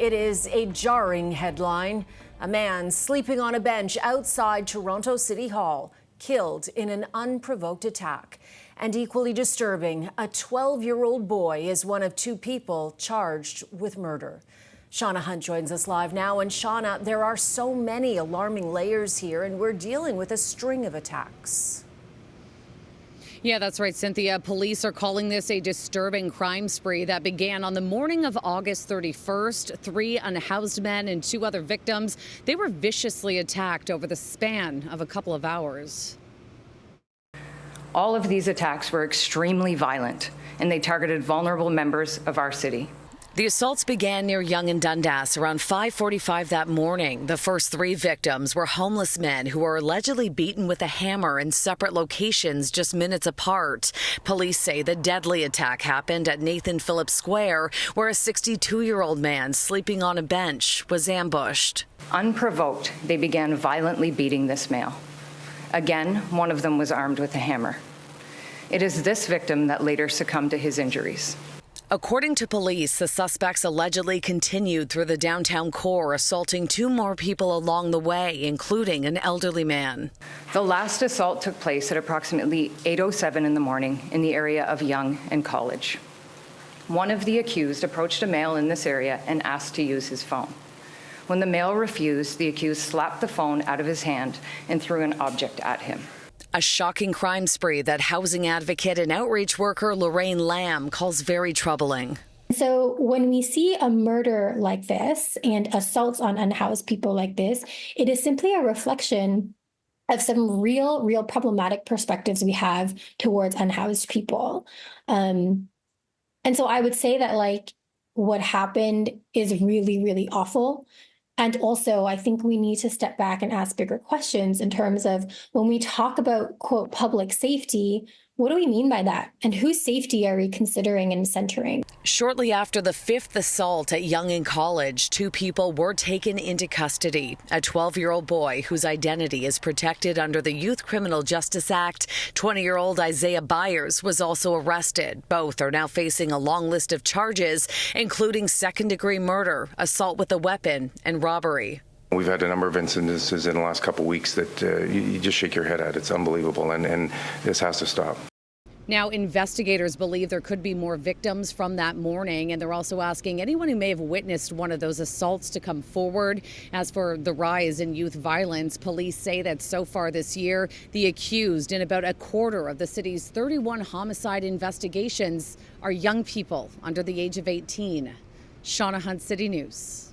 It is a jarring headline. A man sleeping on a bench outside Toronto City Hall, killed in an unprovoked attack. And equally disturbing, a 12-year-old boy is one of two people charged with murder. Shauna Hunt joins us live now. And Shauna, there are so many alarming layers here, and we're dealing with a string of attacks. Yeah, that's right, Cynthia. Police are calling this a disturbing crime spree that began on the morning of August 31st. 3 unhoused men and 2 other victims, they were viciously attacked over the span of a couple of hours. All of these attacks were extremely violent, and they targeted vulnerable members of our city. The assaults began near Yonge and Dundas around 5:45 that morning. The first 3 victims were homeless men who were allegedly beaten with a hammer in separate locations just minutes apart. Police say the deadly attack happened at Nathan Phillips Square, where a 62-year-old man sleeping on a bench was ambushed. Unprovoked, they began violently beating this male. Again, one of them was armed with a hammer. It is this victim that later succumbed to his injuries. According to police, the suspects allegedly continued through the downtown core, assaulting 2 more people along the way, including an elderly man. The last assault took place at approximately 8:07 in the morning in the area of Yonge and College. One of the accused approached a male in this area and asked to use his phone. When the male refused, the accused slapped the phone out of his hand and threw an object at him. A shocking crime spree that housing advocate and outreach worker Lorraine Lamb calls very troubling. So when we see a murder like this and assaults on unhoused people like this, it is simply a reflection of some real problematic perspectives we have towards unhoused people. And so I would say that what happened is really awful. And also, I think we need to step back and ask bigger questions in terms of when we talk about, quote, public safety, what do we mean by that? And whose safety are we considering and centering? Shortly after the 5th assault at Yonge and College, 2 people were taken into custody. A 12-year-old boy whose identity is protected under the Youth Criminal Justice Act. 20-year-old Isaiah Byers was also arrested. Both are now facing a long list of charges, including second-degree murder, assault with a weapon, and robbery. We've had a number of incidences in the last couple of weeks that you just shake your head at. It's unbelievable, and this has to stop. Now, investigators believe there could be more victims from that morning, and they're also asking anyone who may have witnessed one of those assaults to come forward. As for the rise in youth violence, police say that so far this year, the accused in about a quarter of the city's 31 homicide investigations are young people under the age of 18. Shauna Hunt, City News.